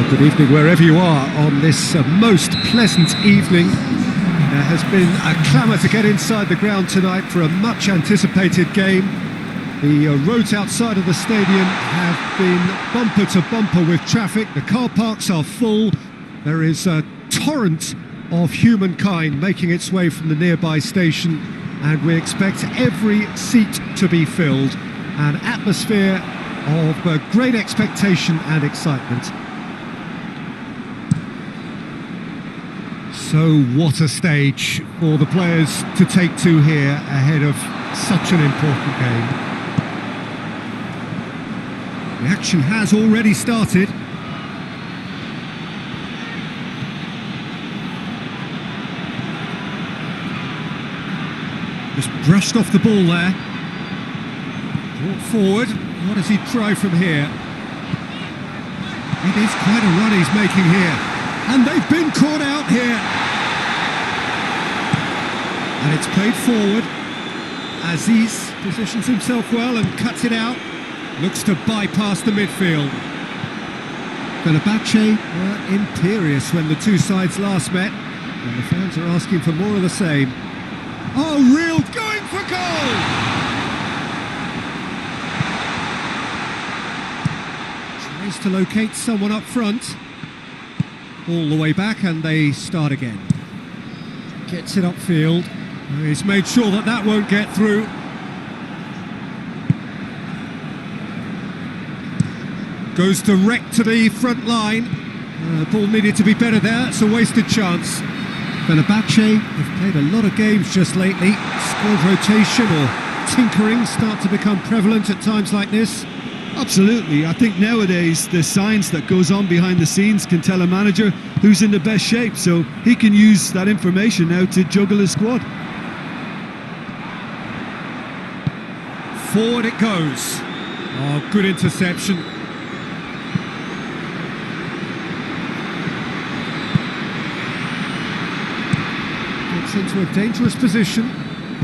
Good evening wherever you are on this most pleasant evening. There has been a clamour to get inside the ground tonight for a much anticipated game. The roads outside of the stadium have been bumper to bumper with traffic. The car parks are full. There is a torrent of humankind making its way from the nearby station, and we expect every seat to be filled. An atmosphere of great expectation and excitement. So what a stage for the players to take to here ahead of such an important game. The action has already started. Just brushed off the ball there. Brought forward. What does he try from here? It is quite a run he's making here. And they've been caught out here. And it's played forward. Aziz positions himself well and cuts it out. Looks to bypass the midfield. Fenerbahce were imperious when the two sides last met, and the fans are asking for more of the same. Oh, real going for goal! Tries to locate someone up front. All the way back, and they start again. Gets it upfield. He's made sure that that won't get through. Goes direct to the front line. The ball needed to be better there. It's a wasted chance. Fenerbahce have played a lot of games just lately. Squad rotation or tinkering start to become prevalent at times like this. Absolutely. I think nowadays the science that goes on behind the scenes can tell a manager who's in the best shape, so he can use that information now to juggle his squad. Forward it goes. Oh, good interception. Gets into a dangerous position.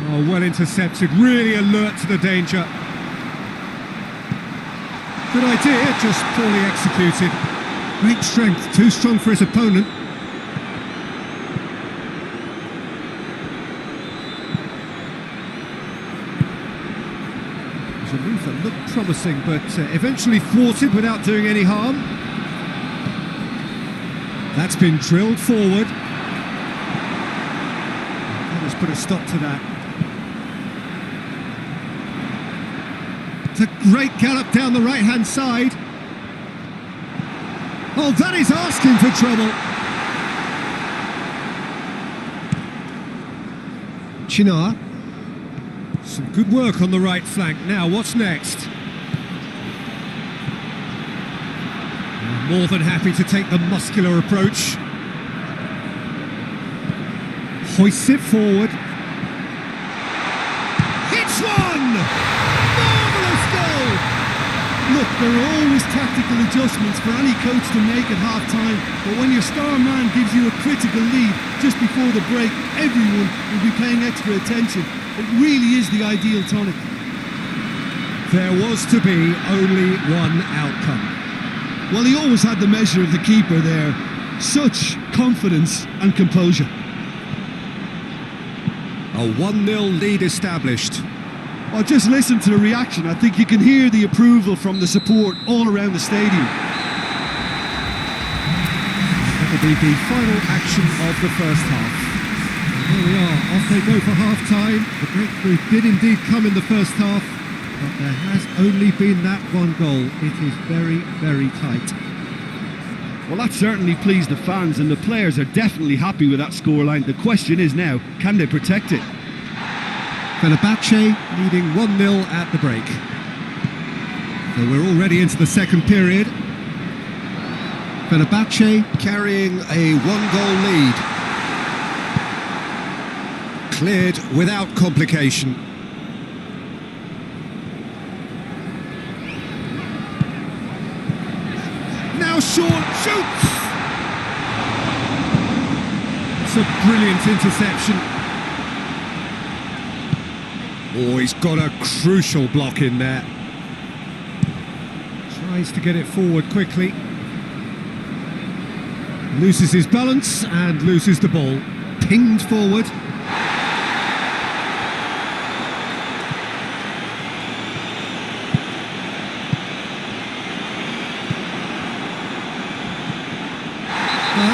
Oh, well intercepted. Really alert to the danger. Good idea, just poorly executed. Great strength, too strong for his opponent. It was a move that looked promising, but eventually thwarted without doing any harm. That's been drilled forward. That has put a stop to that. It's a great gallop down the right-hand side. Oh, that is asking for trouble. Chinar. Some good work on the right flank. Now, what's next? More than happy to take the muscular approach. Hoists it forward. Hits one! Look, there are always tactical adjustments for any coach to make at half-time, but when your star man gives you a critical lead just before the break, everyone will be paying extra attention. It really is the ideal tonic. There was to be only one outcome. Well, he always had the measure of the keeper there. Such confidence and composure. A 1-0 lead established. Well, just listen to the reaction. I think you can hear the approval from the support all around the stadium. That'll be the final action of the first half. And here we are, off they go for half-time. The breakthrough did indeed come in the first half, but there has only been that one goal. It is very, very tight. Well, that certainly pleased the fans, and the players are definitely happy with that scoreline. The question is now, can they protect it? Fenerbahce leading 1-0 at the break. So we're already into the second period. Fenerbahce carrying a 1-goal lead. Cleared without complication. Now short, shoots! It's a brilliant interception. Oh, he's got a crucial block in there. Tries to get it forward quickly. Loses his balance and loses the ball. Pinged forward.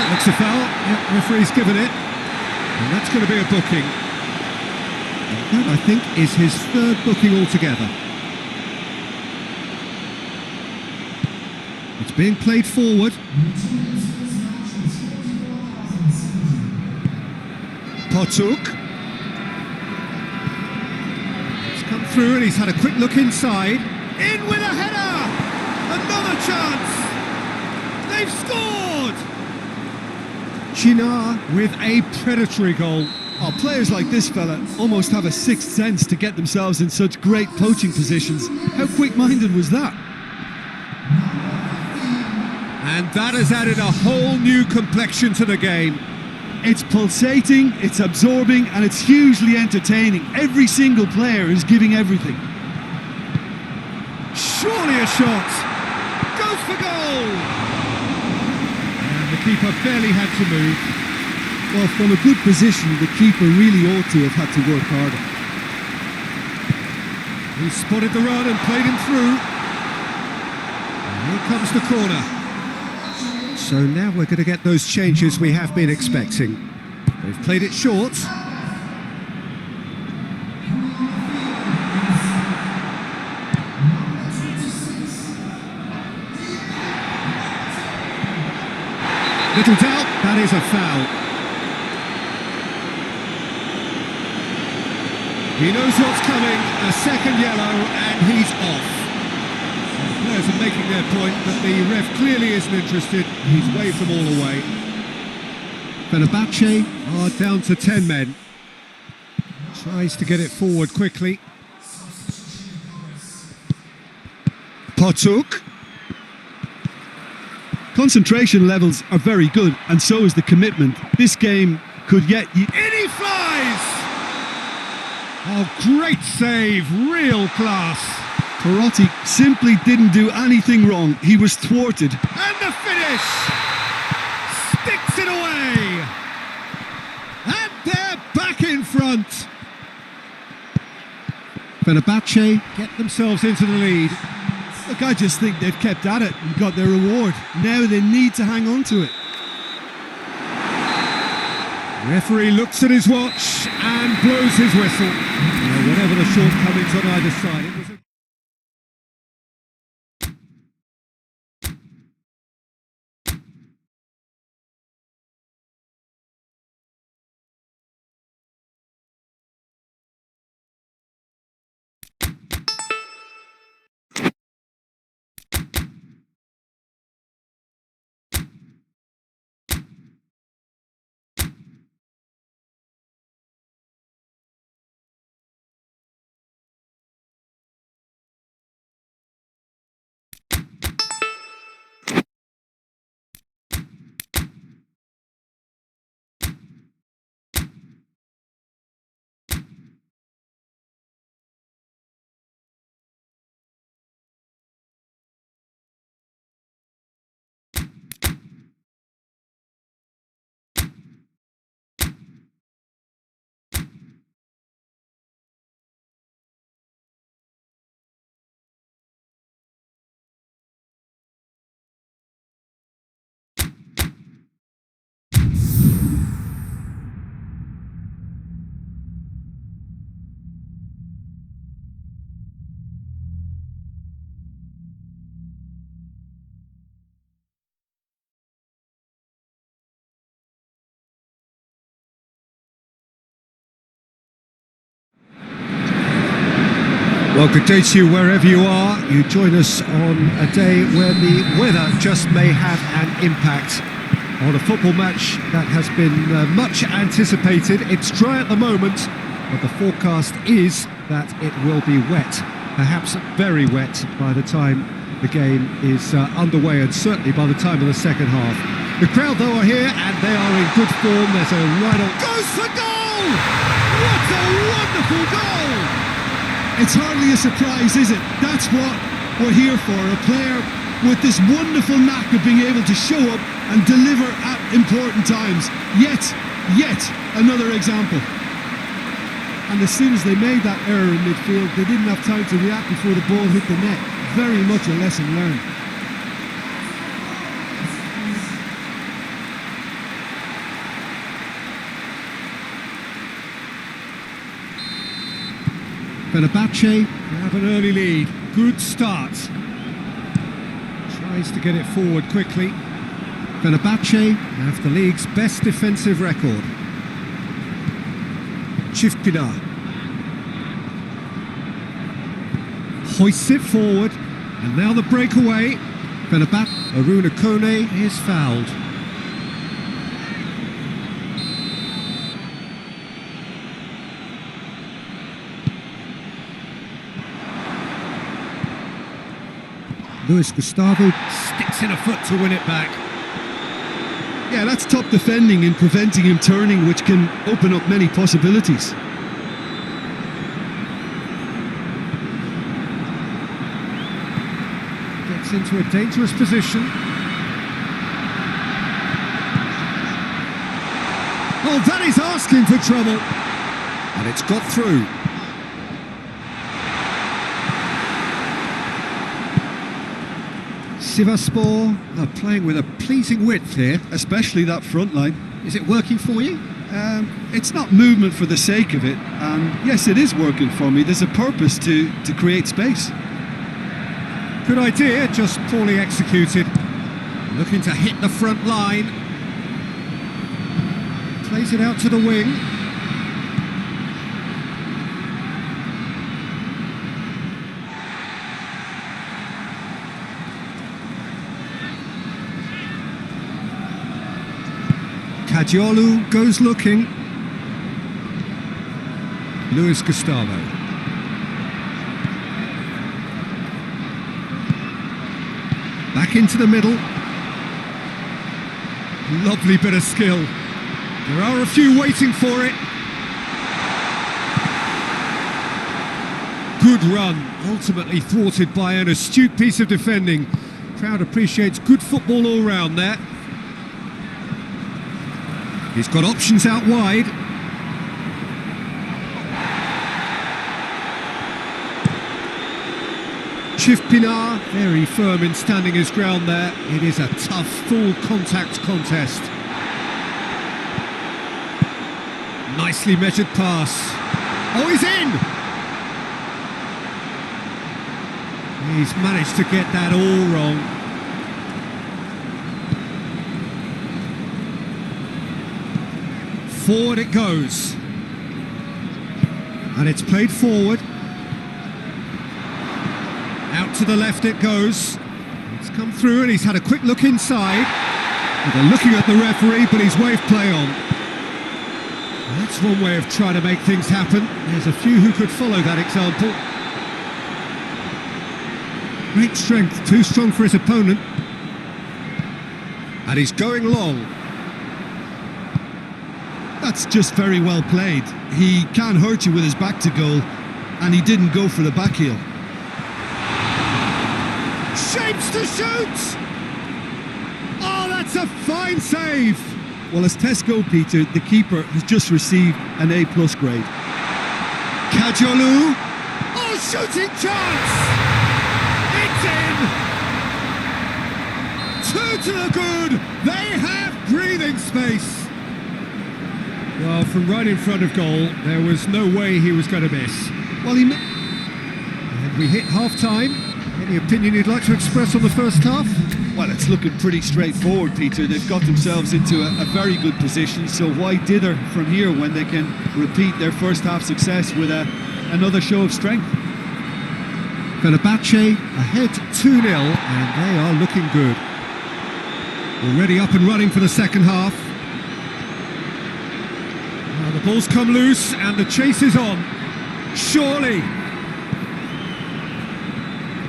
Looks a foul. Yep, referee's given it. And that's going to be a booking. And that, I think, is his third booking altogether. It's being played forward. Potuk. It's come through and he's had a quick look inside. In with a header! Another chance! They've scored! Chinar with a predatory goal. Oh, players like this fella almost have a sixth sense to get themselves in such great poaching positions. How quick-minded was that? And that has added a whole new complexion to the game. It's pulsating, it's absorbing, and it's hugely entertaining. Every single player is giving everything. Surely a shot. Goes for goal. And the keeper barely had to move. Well, from a good position, the keeper really ought to have had to work harder. He spotted the run and played him through. And here comes the corner. So now we're going to get those changes we have been expecting. They've played it short. Little doubt, that is a foul. He knows what's coming, a second yellow, and he's off. The players are making their point, but the ref clearly isn't interested. He's waved them all away. Fenerbahce are down to 10 men. Tries to get it forward quickly. Potuk. Concentration levels are very good, and so is the commitment. This game could yet... In he flies! Oh, great save, real class. Perotti simply didn't do anything wrong. He was thwarted. And the finish! Sticks it away! And they're back in front. Fenerbahce get themselves into the lead. Look, I just think they've kept at it and got their reward. Now they need to hang on to it. Referee looks at his watch and blows his whistle. Whatever the shortcomings on either side, it was a... Well, good day to you wherever you are. You join us on a day where the weather just may have an impact on a football match that has been much anticipated. It's dry at the moment, but the forecast is that it will be wet, perhaps very wet by the time the game is underway, and certainly by the time of the second half. The crowd, though, are here and they are in good form. There's a right-on. Goes for goal! What a wonderful goal! It's hardly a surprise, is it? That's what we're here for. A player with this wonderful knack of being able to show up and deliver at important times. Yet another example. And as soon as they made that error in midfield, they didn't have time to react before the ball hit the net. Very much a lesson learned. Fenerbahce have an early lead. Good start. Tries to get it forward quickly. Fenerbahce have the league's best defensive record. Çiftpınar hoists it forward, and now the breakaway. Fenerbahce. Aruna Kone is fouled. Luis Gustavo sticks in a foot to win it back. Yeah, that's top defending and preventing him turning, which can open up many possibilities. Gets into a dangerous position. Oh, that is asking for trouble. And it's got through. Sivasspor are playing with a pleasing width here. Especially that front line. Is it working for you? It's not movement for the sake of it, and yes, it is working for me. There's a purpose to create space. Good idea, just poorly executed. Looking to hit the front line. Plays it out to the wing. Kadiolu goes looking. Luis Gustavo. Back into the middle. Lovely bit of skill. There are a few waiting for it. Good run, ultimately thwarted by an astute piece of defending. Crowd appreciates good football all round there. He's got options out wide. Çiftpınar, very firm in standing his ground there. It is a tough, full contact contest. Nicely measured pass. Oh, he's in! He's managed to get that all wrong. Forward it goes. And it's played forward. Out to the left it goes. It's come through and he's had a quick look inside. They're looking at the referee, but he's waved play on. That's one way of trying to make things happen. There's a few who could follow that example. Great strength, too strong for his opponent. And he's going long. That's just very well played. He can't hurt you with his back to goal, and he didn't go for the back heel. Shapes to shoot! Oh, that's a fine save! Well, as tests go, Peter, the keeper has just received an A+ grade. Kadiolu! Oh, shooting chance! It's in! Two to the good! They have breathing space! Well, from right in front of goal, there was no way he was going to miss. Well, And we hit half-time. Any opinion you'd like to express on the first half? Well, it's looking pretty straightforward, Peter. They've got themselves into a very good position, so why dither from here when they can repeat their first half success with another show of strength? Fenerbahce ahead 2-0, and they are looking good. Already up and running for the second half. Now the ball's come loose, and the chase is on. Surely.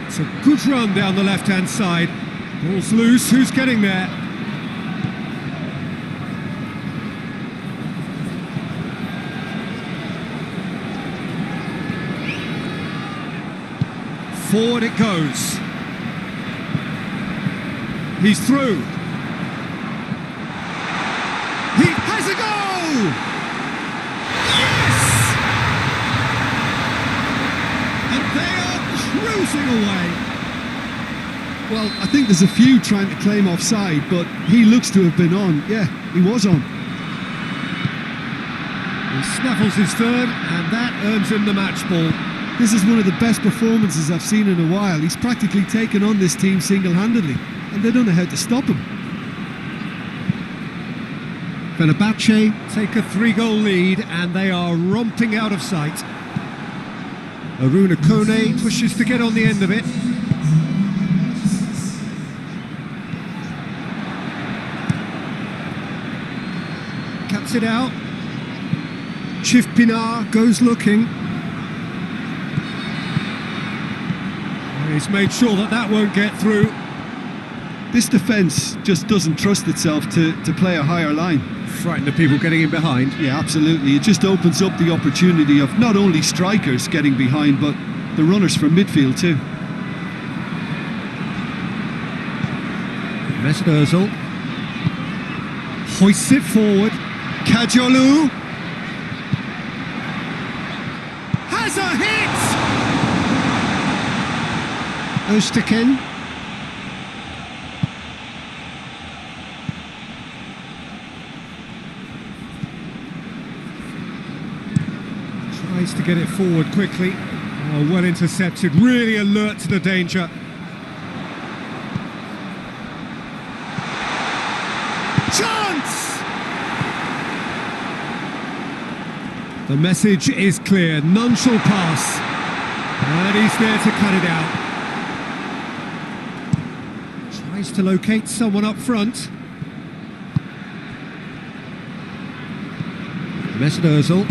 It's a good run down the left-hand side. Ball's loose, who's getting there? Forward it goes. He's through. He has a goal! Yes! And they are cruising away. Well, I think there's a few trying to claim offside, but he looks to have been on. Yeah, he was on. He snaffles his third, and that earns him the match ball. This is one of the best performances I've seen in a while. He's practically taken on this team single-handedly, and they don't know how to stop him. Fenerbahce take a 3-goal lead, and they are romping out of sight. Aruna Kone pushes to get on the end of it. Cuts it out. Chif Pinar goes looking. He's made sure that that won't get through. This defence just doesn't trust itself to play a higher line. Frightened of people getting in behind. Yeah, absolutely. It just opens up the opportunity of not only strikers getting behind, but the runners from midfield too. Mesut Özkul hoists it forward. Kajolu has a hit! Öztürk. Tries to get it forward quickly. Oh, well intercepted, really alert to the danger. Chance! The message is clear, none shall pass. And he's there to cut it out. Tries to locate someone up front. Mesut Özkul.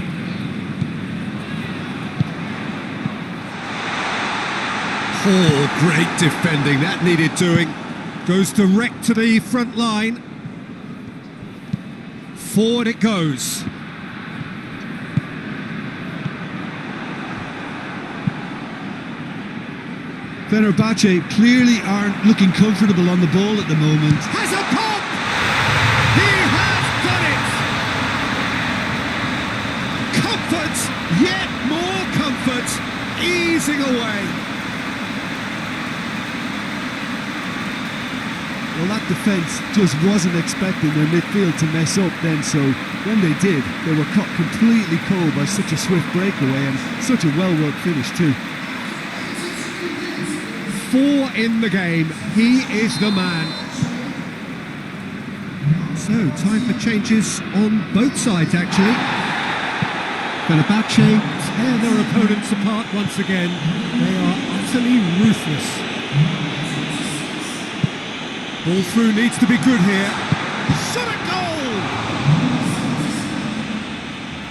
Oh, great defending, that needed doing. Goes direct to the front line. Forward it goes. Fenerbahce clearly aren't looking comfortable on the ball at the moment. Has a pop! He has done it! Comfort, yet more comfort, easing away. Well, that defence just wasn't expecting their midfield to mess up then, so when they did, they were caught completely cold by such a swift breakaway and such a well-worked finish too. 4 in the game, he is the man. So, time for changes on both sides actually. Fenerbahce tear their opponents apart once again. They are utterly ruthless. Ball through needs to be good here. Shot at goal!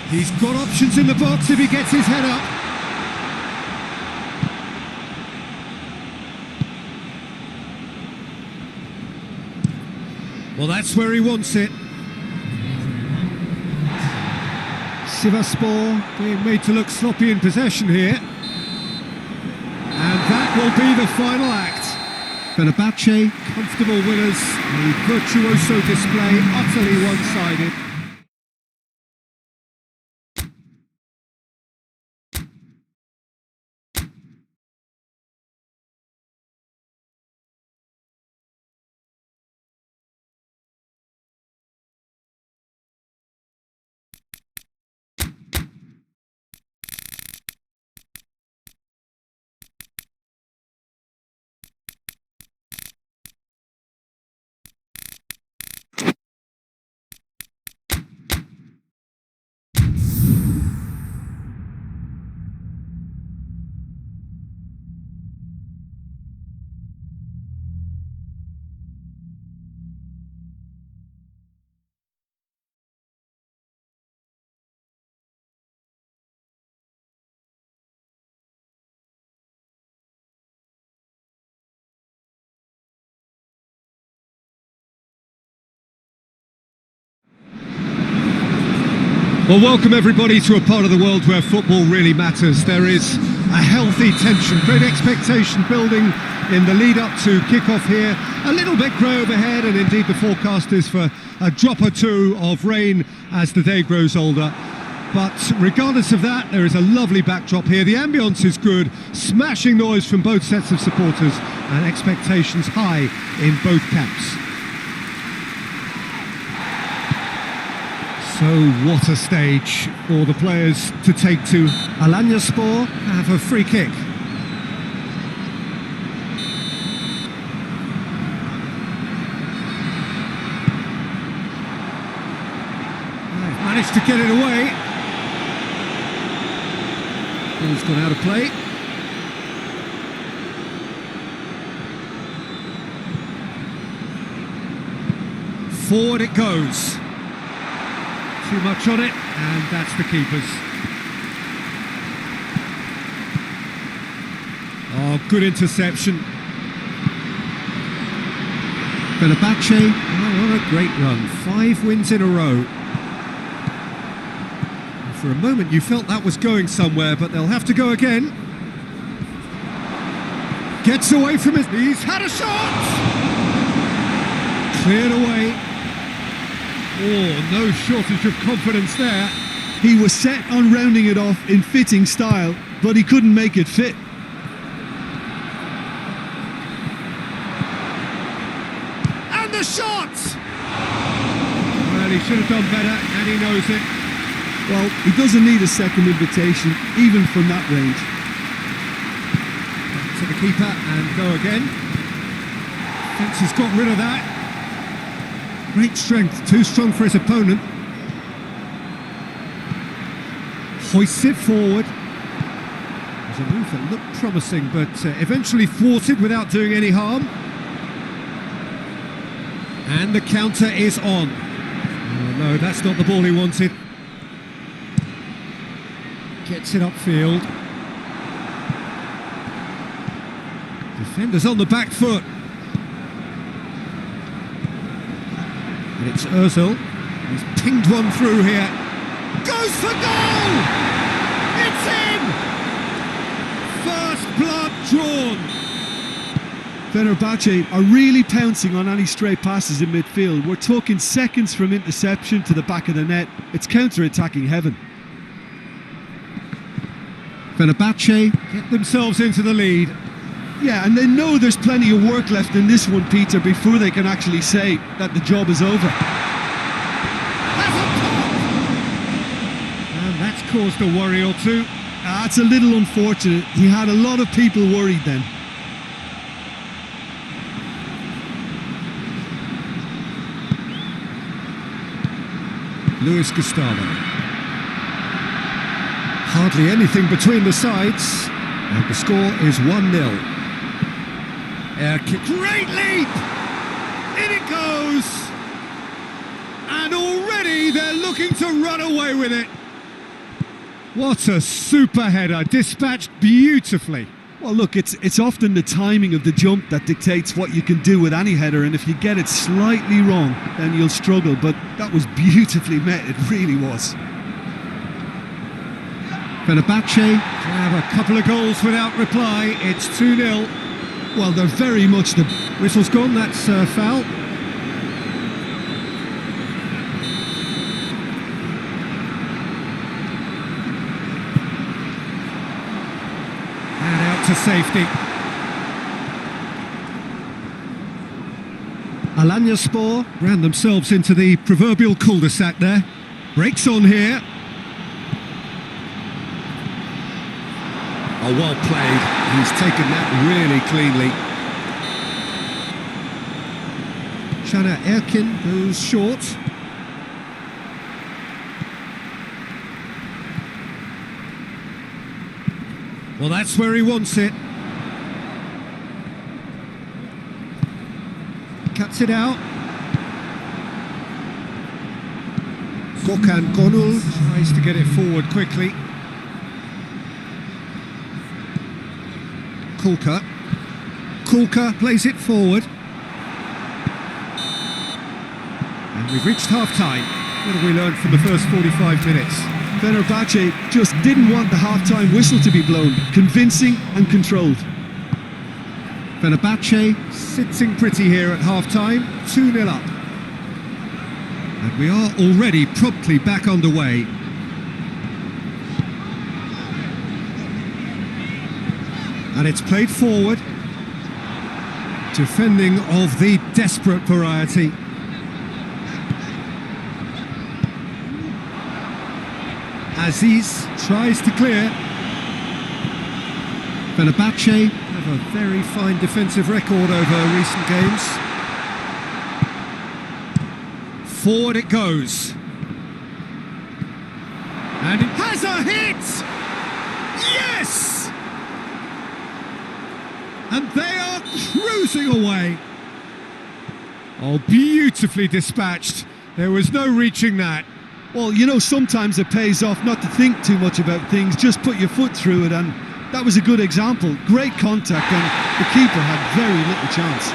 He's got options in the box if he gets his head up. Well, that's where he wants it. Sivasspor being made to look sloppy in possession here. And that will be the final act. Fenerbahce, comfortable winners, a virtuoso display, utterly one-sided. Well, welcome everybody to a part of the world where football really matters. There is a healthy tension, great expectation building in the lead-up to kick-off here. A little bit grey overhead, and indeed the forecast is for a drop or two of rain as the day grows older. But regardless of that, there is a lovely backdrop here. The ambience is good, smashing noise from both sets of supporters, and expectations high in both camps. So what a stage for the players to take to. Alanyaspor have a free kick. They've managed to get it away. Ball's gone out of play. Forward it goes. Too much on it, and that's the keeper's. Oh, good interception. Fenerbahce, oh, what a great run. 5 wins in a row. For a moment you felt that was going somewhere, but they'll have to go again. Gets away from it. He's had a shot! Cleared away. Oh, no shortage of confidence there. He was set on rounding it off in fitting style, but he couldn't make it fit. And the shot! Well, he should have done better, and he knows it. Well, he doesn't need a second invitation, even from that range. Back to the keeper and go again. Fence has got rid of that. Great strength, too strong for his opponent. Hoists it forward. There's a move that looked promising, but eventually thwarted without doing any harm. And the counter is on. Oh no, that's not the ball he wanted. Gets it upfield. Defenders on the back foot. And it's Özkul. He's pinged one through here. Goes for goal! It's in! First blood drawn. Fenerbahce are really pouncing on any stray passes in midfield. We're talking seconds from interception to the back of the net. It's counter-attacking heaven. Fenerbahce get themselves into the lead. Yeah, and they know there's plenty of work left in this one, Peter, before they can actually say that the job is over. And that's caused a worry or two. It's a little unfortunate. He had a lot of people worried then. Luis Gustavo. Hardly anything between the sides, and the score is 1-0. Air kick, great leap! In it goes! And already they're looking to run away with it. What a super header, dispatched beautifully. Well, look, it's often the timing of the jump that dictates what you can do with any header, and if you get it slightly wrong, then you'll struggle, but that was beautifully met, it really was. Fenerbahce have a couple of goals without reply. It's 2-0. Well, they're very much the... Whistle's gone, that's foul. And out to safety. Alanyaspor ran themselves into the proverbial cul-de-sac there. Breaks on here. Oh, well played. He's taken that really cleanly. Şaner Erkin goes short. Well, that's where he wants it. Cuts it out. Gökhan Gönül tries to get it forward quickly. Kulka plays it forward. And we've reached half-time. What have we learned from the first 45 minutes? Fenerbahce just didn't want the half-time whistle to be blown. Convincing and controlled. Fenerbahce sitting pretty here at half-time, 2-0 up. And we are already promptly back underway. And it's played forward. Defending of the desperate variety. Aziz tries to clear. Fenerbahce have a very fine defensive record over recent games. Forward it goes. And it has a hit! Yes! And they are cruising away. Oh, beautifully dispatched. There was no reaching that. Well, you know, sometimes it pays off not to think too much about things, just put your foot through it, and that was a good example. Great contact, and the keeper had very little chance.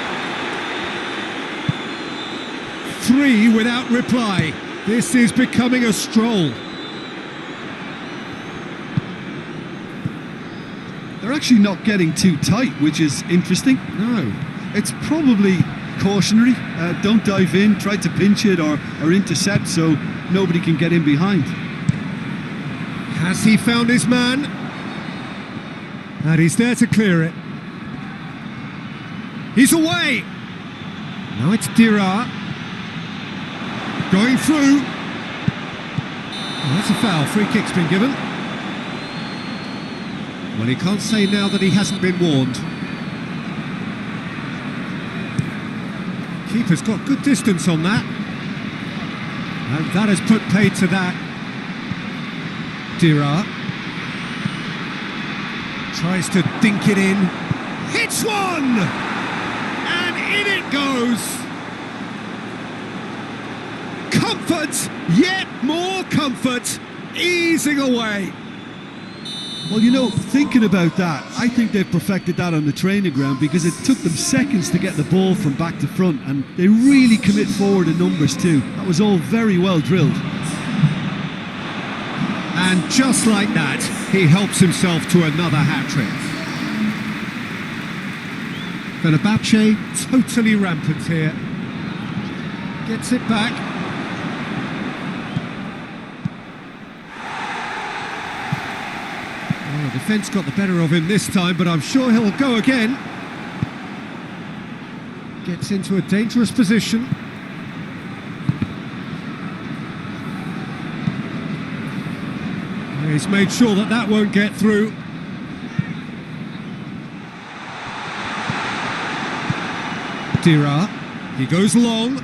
3 without reply. This is becoming a stroll. They're actually not getting too tight, which is interesting. No. It's probably cautionary. Don't dive in, try to pinch it or intercept so nobody can get in behind. Has he found his man? And he's there to clear it. He's away! Now it's Dira. Going through. Oh, that's a foul. Free kick's been given. Well, he can't say now that he hasn't been warned. Keeper's got good distance on that. And that has put paid to that. Dira tries to dink it in. Hits one! And in it goes! Comfort! Yet more comfort! Easing away! Well, you know, thinking about that, I think they've perfected that on the training ground because it took them seconds to get the ball from back to front, and they really commit forward in numbers too. That was all very well drilled. And just like that, he helps himself to another hat-trick. Fenerbahce totally rampant here. Gets it back. Oh, the defence got the better of him this time, but I'm sure he'll go again. Gets into a dangerous position. He's made sure that that won't get through. Dira, he goes long.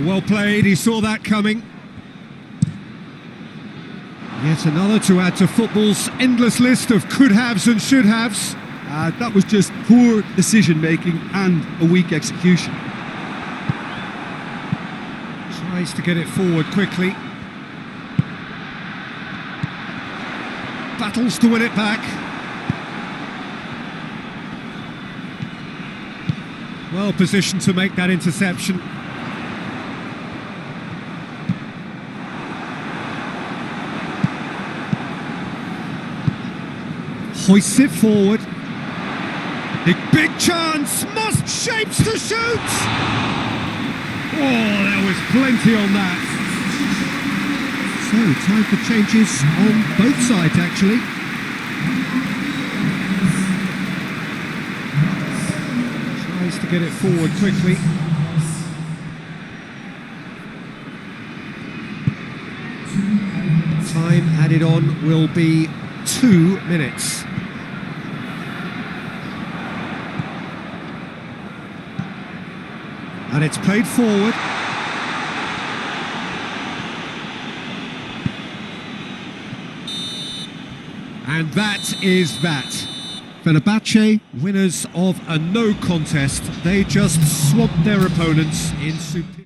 Well played, he saw that coming. Yet another to add to football's endless list of could-haves and should-haves. That was just poor decision-making and a weak execution. Tries to get it forward quickly. Battles to win it back. Well positioned to make that interception. Hoists it forward. Big chance! Must shapes to shoot! Oh, there was plenty on that. So, time for changes on both sides, actually. Tries to get it forward quickly. Time added on will be 2 minutes. And it's played forward. And that is that. Fenerbahce, winners of a no contest. They just swamped their opponents in superior.